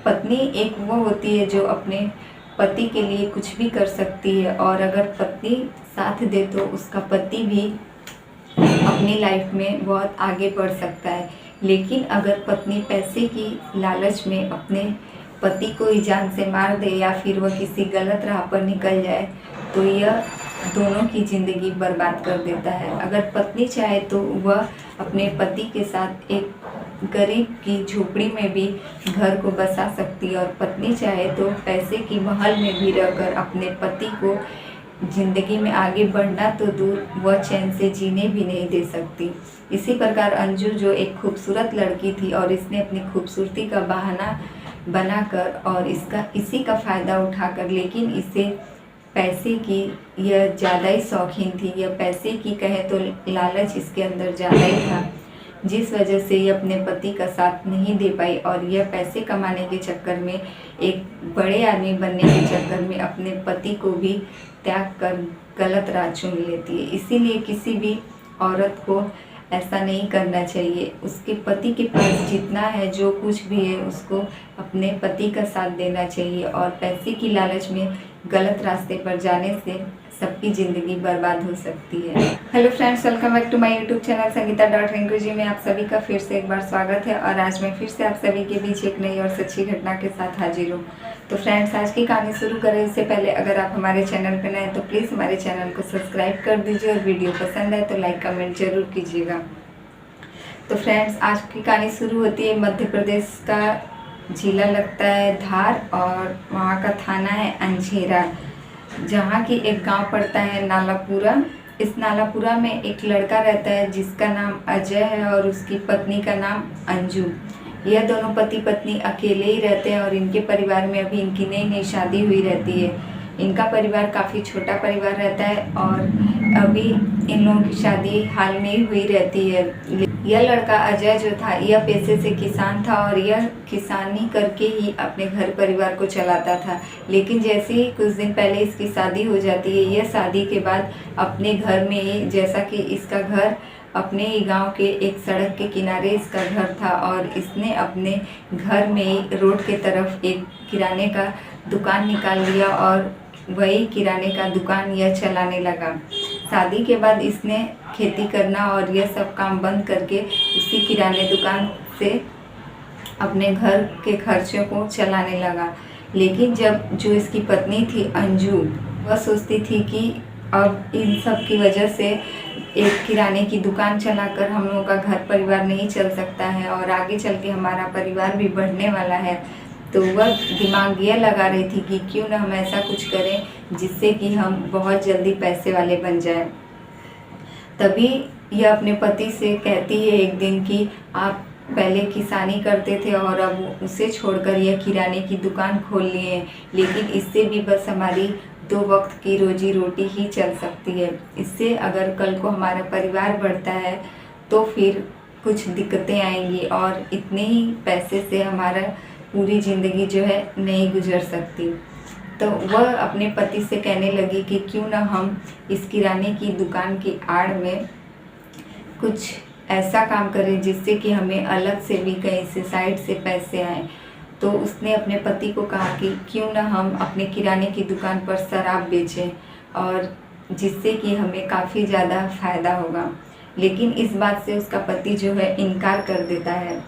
पत्नी एक वो होती है जो अपने पति के लिए कुछ भी कर सकती है, और अगर पत्नी साथ दे तो उसका पति भी अपनी लाइफ में बहुत आगे बढ़ सकता है। लेकिन अगर पत्नी पैसे की लालच में अपने पति को ही जान से मार दे या फिर वह किसी गलत राह पर निकल जाए तो यह दोनों की ज़िंदगी बर्बाद कर देता है। अगर पत्नी चाहे तो वह अपने पति के साथ एक गरीब की झोपड़ी में भी घर को बसा सकती है, और पत्नी चाहे तो पैसे की महल में भी रहकर अपने पति को ज़िंदगी में आगे बढ़ना तो दूर, वह चैन से जीने भी नहीं दे सकती। इसी प्रकार अंजू जो एक खूबसूरत लड़की थी और इसने अपनी खूबसूरती का बहाना बनाकर और इसी का फ़ायदा उठाकर, लेकिन इसे पैसे की यह ज़्यादा ही शौकीन थी, यह पैसे की कहे तो लालच इसके अंदर ज़्यादा ही था, जिस वजह से ये अपने पति का साथ नहीं दे पाई और यह पैसे कमाने के चक्कर में, एक बड़े आदमी बनने के चक्कर में अपने पति को भी त्याग कर गलत राह चुन लेती है। इसीलिए किसी भी औरत को ऐसा नहीं करना चाहिए। उसके पति के पास जितना है, जो कुछ भी है, उसको अपने पति का साथ देना चाहिए, और पैसे की लालच में गलत रास्ते पर जाने से सबकी ज़िंदगी बर्बाद हो सकती है। Hello friends, welcome back to my YouTube channel Sangeeta .Rinku ji में आप सभी का फिर से एक बार स्वागत है। और आज मैं फिर से आप सभी के बीच एक नई और सच्ची घटना के साथ हाजिर हूँ। तो फ्रेंड्स, आज की कहानी शुरू करें इससे पहले अगर आप हमारे चैनल पर नए तो प्लीज़ हमारे चैनल को सब्सक्राइब कर दीजिए, और वीडियो पसंद आए तो लाइक कमेंट जरूर कीजिएगा। तो फ्रेंड्स, आज की कहानी शुरू होती है मध्य प्रदेश का जिला लगता है धार, और वहाँ का थाना है अंझेरा, जहाँ की एक गांव पड़ता है नालापुरा। इस नालापुरा में एक लड़का रहता है जिसका नाम अजय है और उसकी पत्नी का नाम अंजू। यह दोनों पति पत्नी अकेले ही रहते हैं और इनके परिवार में अभी इनकी नई नई शादी हुई रहती है। इनका परिवार काफ़ी छोटा परिवार रहता है और अभी इन लोगों की शादी हाल में ही हुई रहती है। यह लड़का अजय जो था, यह पेशे से किसान था और यह किसानी करके ही अपने घर परिवार को चलाता था। लेकिन जैसे ही कुछ दिन पहले इसकी शादी हो जाती है, यह शादी के बाद अपने घर में ही, जैसा कि इसका घर अपने ही गांव के एक सड़क के किनारे इसका घर था, और इसने अपने घर में ही रोड के तरफ एक किराने का दुकान निकाल लिया और वही किराने का दुकान यह चलाने लगा। शादी के बाद इसने खेती करना और यह सब काम बंद करके उसी किराने दुकान से अपने घर के खर्चों को चलाने लगा। लेकिन जब जो इसकी पत्नी थी अंजू, वह सोचती थी कि अब इन सब की वजह से एक किराने की दुकान चलाकर हम लोगों का घर परिवार नहीं चल सकता है और आगे चल के हमारा परिवार भी बढ़ने वाला है। तो वह दिमाग ये लगा रही थी कि क्यों ना हम ऐसा कुछ करें जिससे कि हम बहुत जल्दी पैसे वाले बन जाएं। तभी यह अपने पति से कहती है एक दिन कि आप पहले किसानी करते थे और अब उसे छोड़कर यह किराने की दुकान खोल लिए हैं, लेकिन इससे भी बस हमारी 2 वक्त की रोजी रोटी ही चल सकती है। इससे अगर कल को हमारा परिवार बढ़ता है तो फिर कुछ दिक्कतें आएंगी और इतने ही पैसे से हमारा पूरी ज़िंदगी जो है नहीं गुजर सकती। तो वह अपने पति से कहने लगी कि क्यों ना हम इस किराने की दुकान की आड़ में कुछ ऐसा काम करें जिससे कि हमें अलग से भी कहीं से साइड से पैसे आएँ। तो उसने अपने पति को कहा कि क्यों ना हम अपने किराने की दुकान पर शराब बेचें, और जिससे कि हमें काफ़ी ज़्यादा फ़ायदा होगा। लेकिन इस बात से उसका पति जो है इनकार कर देता है,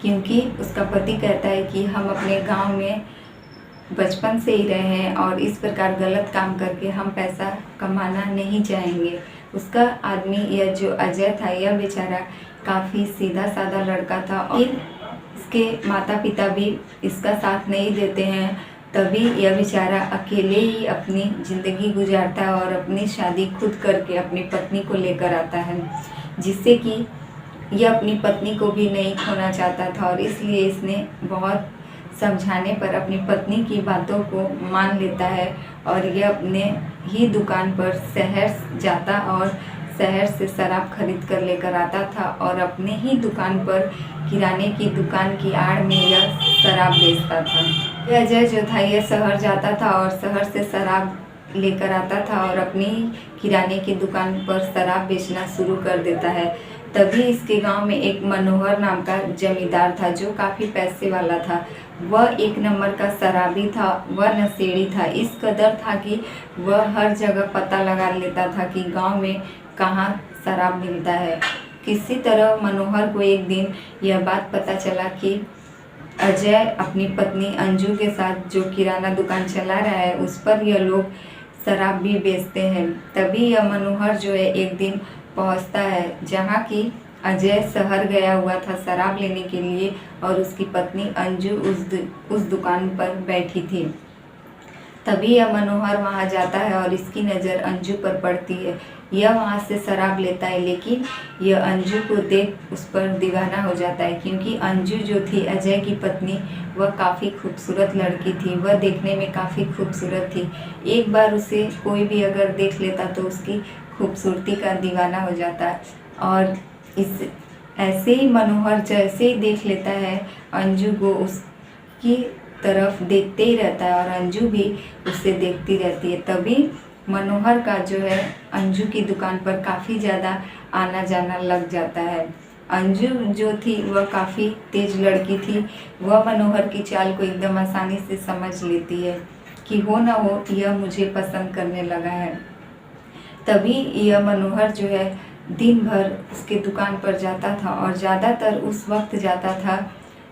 क्योंकि उसका पति कहता है कि हम अपने गांव में बचपन से ही रहे हैं और इस प्रकार गलत काम करके हम पैसा कमाना नहीं चाहेंगे। उसका आदमी, यह जो अजय था, यह बेचारा काफ़ी सीधा साधा लड़का था और इसके माता पिता भी इसका साथ नहीं देते हैं। तभी यह बेचारा अकेले ही अपनी ज़िंदगी गुजारता है और अपनी शादी खुद करके अपनी पत्नी को लेकर आता है, जिससे कि यह अपनी पत्नी को भी नहीं खोना चाहता था। और इसलिए इसने बहुत समझाने पर अपनी पत्नी की बातों को मान लेता है और यह अपने ही दुकान पर शहर जाता और शहर से शराब खरीद कर लेकर आता था और अपने ही दुकान पर किराने की दुकान की आड़ में यह शराब बेचता था। यह अजय जो था, यह शहर जाता था और शहर से शराब लेकर आता था और अपनी किराने की दुकान पर शराब बेचना शुरू कर देता है। तभी इसके गांव में एक मनोहर नाम का जमींदार था जो काफ़ी पैसे वाला था, वह एक नंबर का शराबी था, वह नशेड़ी था। इस कदर था कि वह हर जगह पता लगा लेता था कि गांव में कहाँ शराब मिलता है। किसी तरह मनोहर को एक दिन यह बात पता चला कि अजय अपनी पत्नी अंजू के साथ जो किराना दुकान चला रहा है उस पर यह लोग शराब भी बेचते हैं। तभी यह मनोहर जो है एक दिन पहुंचता है जहां की अजय शहर गया हुआ था शराब लेने के लिए और उसकी पत्नी अंजू उस दुकान पर बैठी थी। तभी यह मनोहर वहां जाता है और इसकी नज़र अंजू पर पड़ती है। यह वहां से शराब लेता है, लेकिन यह अंजू को देख उस पर दीवाना हो जाता है, क्योंकि अंजू जो थी अजय की पत्नी वह काफ़ी खूबसूरत लड़की थी। वह देखने में काफ़ी खूबसूरत थी। एक बार उसे कोई भी अगर देख लेता तो उसकी खूबसूरती का दीवाना हो जाता है। और इस ऐसे ही मनोहर जैसे ही देख लेता है अंजू को, उसकी तरफ देखते ही रहता है और अंजू भी उसे देखती रहती है। तभी मनोहर का जो है अंजू की दुकान पर काफ़ी ज़्यादा आना जाना लग जाता है। अंजू जो थी वह काफ़ी तेज लड़की थी। वह मनोहर की चाल को एकदम आसानी से समझ लेती है कि हो ना हो यह मुझे पसंद करने लगा है। तभी यह मनोहर जो है दिन भर उसके दुकान पर जाता था और ज़्यादातर उस वक्त जाता था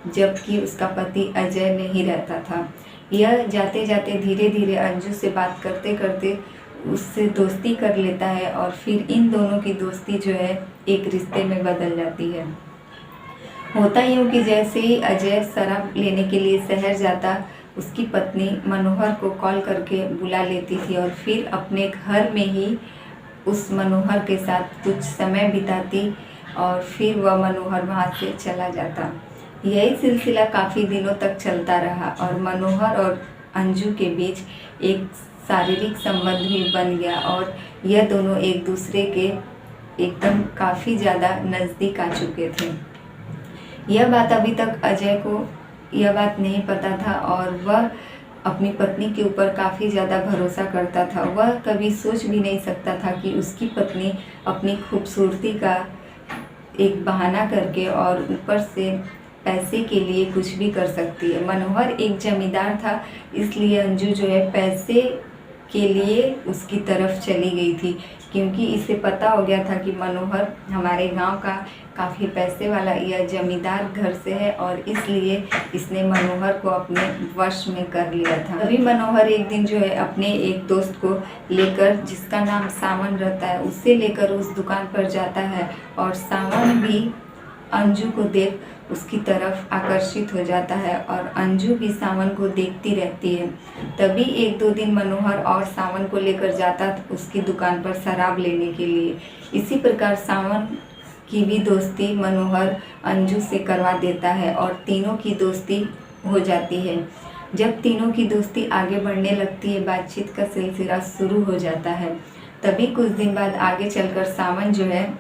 जबकि उसका पति अजय नहीं रहता था। यह जाते जाते धीरे धीरे अंजू से बात करते करते उससे दोस्ती कर लेता है और फिर इन दोनों की दोस्ती जो है एक रिश्ते में बदल जाती है। होता यूँ कि जैसे ही अजय शराब लेने के लिए शहर जाता, उसकी पत्नी मनोहर को कॉल करके बुला लेती थी और फिर अपने घर में ही उस मनोहर के साथ कुछ समय बिताती और फिर वह मनोहर वहाँ से चला जाता। यही सिलसिला काफ़ी दिनों तक चलता रहा और मनोहर और अंजू के बीच एक शारीरिक संबंध भी बन गया और यह दोनों एक दूसरे के एकदम काफ़ी ज़्यादा नज़दीक आ चुके थे। यह बात अभी तक अजय को यह बात नहीं पता था और वह अपनी पत्नी के ऊपर काफ़ी ज़्यादा भरोसा करता था। वह कभी सोच भी नहीं सकता था कि उसकी पत्नी अपनी खूबसूरती का एक बहाना करके और ऊपर से पैसे के लिए कुछ भी कर सकती है। मनोहर एक जमींदार था, इसलिए अंजू जो है पैसे के लिए उसकी तरफ चली गई थी, क्योंकि इसे पता हो गया था कि मनोहर हमारे गांव का काफ़ी पैसे वाला यह जमींदार घर से है और इसलिए इसने मनोहर को अपने वश में कर लिया था। तभी मनोहर एक दिन जो है अपने एक दोस्त को लेकर, जिसका नाम सावन रहता है, उससे लेकर उस दुकान पर जाता है और सावन भी अंजू को देख उसकी तरफ आकर्षित हो जाता है और अंजू भी सावन को देखती रहती है। तभी एक दो दिन मनोहर और सावन को लेकर जाता उसकी दुकान पर शराब लेने के लिए। इसी प्रकार सावन की भी दोस्ती मनोहर अंजू से करवा देता है और तीनों की दोस्ती हो जाती है। जब तीनों की दोस्ती आगे बढ़ने लगती है, बातचीत का सिलसिला शुरू हो जाता है। तभी कुछ दिन बाद आगे चलकर सावन जो है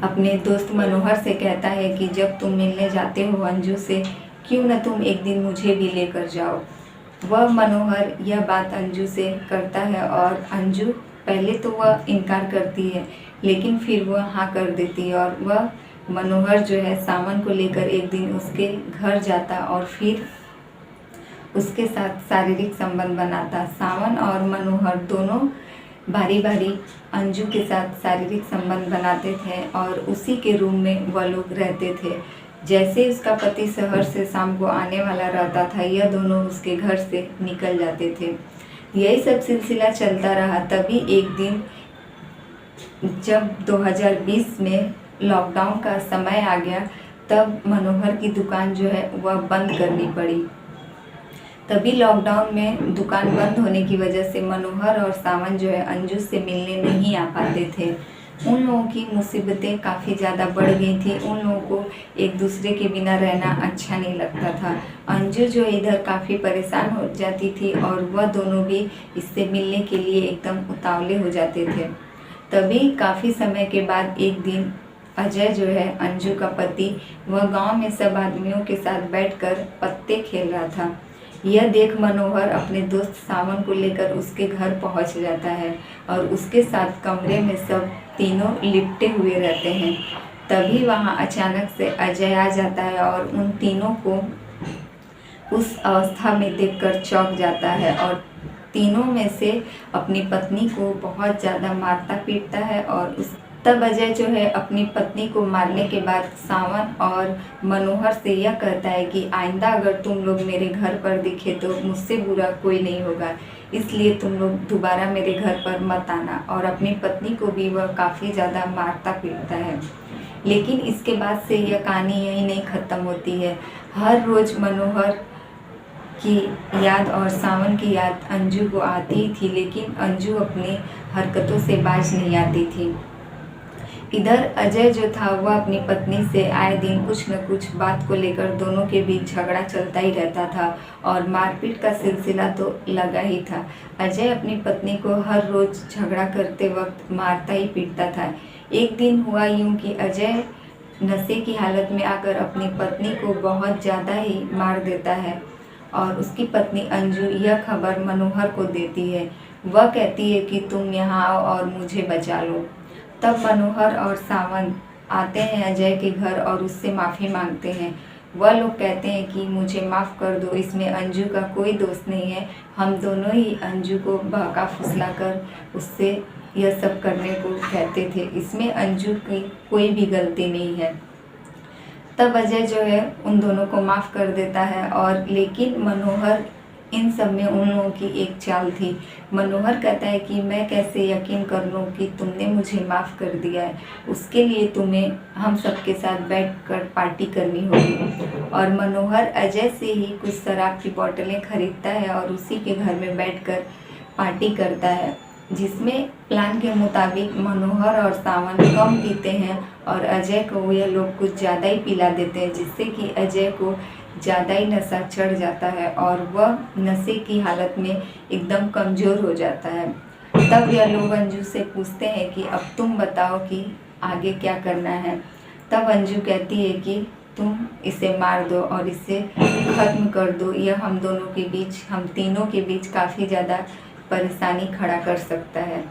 अपने दोस्त मनोहर से कहता है कि जब तुम मिलने जाते हो अंजू से, क्यों न तुम एक दिन मुझे भी लेकर जाओ। वह मनोहर यह बात अंजू से करता है और अंजू पहले तो वह इनकार करती है, लेकिन फिर वह हाँ कर देती है और वह मनोहर जो है सावन को लेकर एक दिन उसके घर जाता और फिर उसके साथ शारीरिक संबंध बनाता। सावन और मनोहर दोनों बारी बारी अंजू के साथ शारीरिक संबंध बनाते थे और उसी के रूम में वह लोग रहते थे। जैसे उसका पति शहर से शाम को आने वाला रहता था, यह दोनों उसके घर से निकल जाते थे। यही सब सिलसिला चलता रहा। तभी एक दिन जब 2020 में लॉकडाउन का समय आ गया, तब मनोहर की दुकान जो है वह बंद करनी पड़ी। तभी लॉकडाउन में दुकान बंद होने की वजह से मनोहर और सावन जो है अंजू से मिलने नहीं आ पाते थे। उन लोगों की मुसीबतें काफ़ी ज़्यादा बढ़ गई थी। उन लोगों को एक दूसरे के बिना रहना अच्छा नहीं लगता था। अंजू जो इधर काफ़ी परेशान हो जाती थी और वह दोनों भी इससे मिलने के लिए एकदम उतावले हो जाते थे। तभी काफ़ी समय के बाद एक दिन अजय जो है अंजू का पति, वह गांव में सब आदमियों के साथ बैठकर पत्ते खेल रहा था। यह देख मनोहर अपने दोस्त सावन को लेकर उसके घर पहुंच जाता है और उसके साथ कमरे में सब तीनों लिपटे हुए रहते हैं। तभी वहां अचानक से अजय आ जाता है और उन तीनों को उस अवस्था में देखकर चौंक जाता है और तीनों में से अपनी पत्नी को बहुत ज़्यादा मारता पीटता है। और तब अजय जो है अपनी पत्नी को मारने के बाद सावन और मनोहर से यह कहता है कि आइंदा अगर तुम लोग मेरे घर पर दिखे तो मुझसे बुरा कोई नहीं होगा, इसलिए तुम लोग दोबारा मेरे घर पर मत आना। और अपनी पत्नी को भी वह काफ़ी ज़्यादा मारता पीटता है। लेकिन इसके बाद से यह कहानी यही नहीं ख़त्म होती है। हर रोज़ मनोहर की याद और सावन की याद अंजू को आती ही थी, लेकिन अंजू अपनी हरकतों से बाज नहीं आती थी। इधर अजय जो था वह अपनी पत्नी से आए दिन कुछ न कुछ बात को लेकर दोनों के बीच झगड़ा चलता ही रहता था और मारपीट का सिलसिला तो लगा ही था। अजय अपनी पत्नी को हर रोज़ झगड़ा करते वक्त मारता ही पीटता था। एक दिन हुआ यूं कि अजय नशे की हालत में आकर अपनी पत्नी को बहुत ज़्यादा ही मार देता है और उसकी पत्नी अंजू यह खबर मनोहर को देती है। वह कहती है कि तुम यहाँ आओ और मुझे बचा लो। तब मनोहर और सावन आते हैं अजय के घर और उससे माफ़ी मांगते हैं। वह लोग कहते हैं कि मुझे माफ़ कर दो, इसमें अंजू का कोई दोष नहीं है, हम दोनों ही अंजू को बहका फुसला कर उससे यह सब करने को कहते थे, इसमें अंजू की कोई भी गलती नहीं है। तब अजय जो है उन दोनों को माफ़ कर देता है और लेकिन मनोहर इन सब में उन लोगों की एक चाल थी। मनोहर कहता है कि मैं कैसे यकीन कर लूँ कि तुमने मुझे माफ़ कर दिया है, उसके लिए तुम्हें हम सबके साथ बैठकर पार्टी करनी होगी। और मनोहर अजय से ही कुछ शराब की बोतलें खरीदता है और उसी के घर में बैठकर पार्टी करता है, जिसमें प्लान के मुताबिक मनोहर और सावन कम पीते हैं और अजय को यह लोग कुछ ज़्यादा ही पिला देते हैं, जिससे कि अजय को ज़्यादा ही नशा चढ़ जाता है और वह नशे की हालत में एकदम कमज़ोर हो जाता है। तब यह लोग अंजू से पूछते हैं कि अब तुम बताओ कि आगे क्या करना है। तब अंजू कहती है कि तुम इसे मार दो और इसे ख़त्म कर दो, यह हम दोनों के बीच, हम तीनों के बीच काफ़ी ज़्यादा परेशानी खड़ा कर सकता है।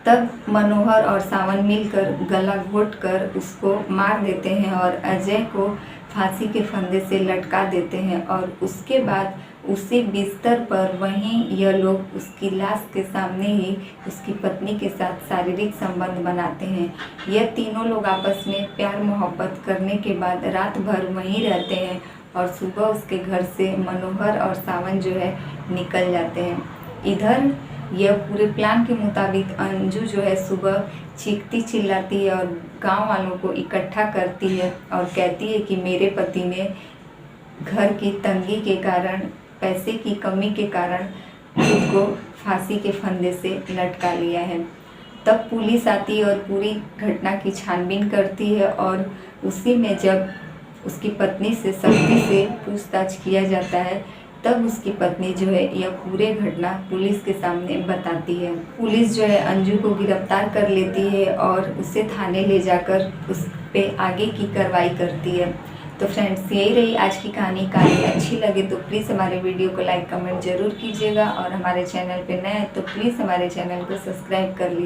तब मनोहर और सावन मिलकर गला घोट कर उसको मार देते हैं और अजय को फांसी के फंदे से लटका देते हैं और उसके बाद उसी बिस्तर पर वहीं यह लोग उसकी लाश के सामने ही उसकी पत्नी के साथ शारीरिक संबंध बनाते हैं। यह तीनों लोग आपस में प्यार मोहब्बत करने के बाद रात भर वहीं रहते हैं और सुबह उसके घर से मनोहर और सावन जो है निकल जाते हैं। इधर यह पूरे प्लान के मुताबिक अंजू जो है सुबह चीखती चिल्लाती है और गांव वालों को इकट्ठा करती है और कहती है कि मेरे पति ने घर की तंगी के कारण, पैसे की कमी के कारण खुद को फांसी के फंदे से लटका लिया है। तब पुलिस आती है और पूरी घटना की छानबीन करती है और उसी में जब उसकी पत्नी से सख्ती से पूछताछ किया जाता है तब उसकी पत्नी जो है यह पूरे घटना पुलिस के सामने बताती है। पुलिस जो है अंजू को गिरफ्तार कर लेती है और उसे थाने ले जाकर उस पे आगे की कार्रवाई करती है। तो फ्रेंड्स, यही रही आज की कहानी अच्छी लगे तो प्लीज़ हमारे वीडियो को लाइक कमेंट ज़रूर कीजिएगा और हमारे चैनल पे नए हैं तो प्लीज़ हमारे चैनल को सब्सक्राइब कर लीजिए।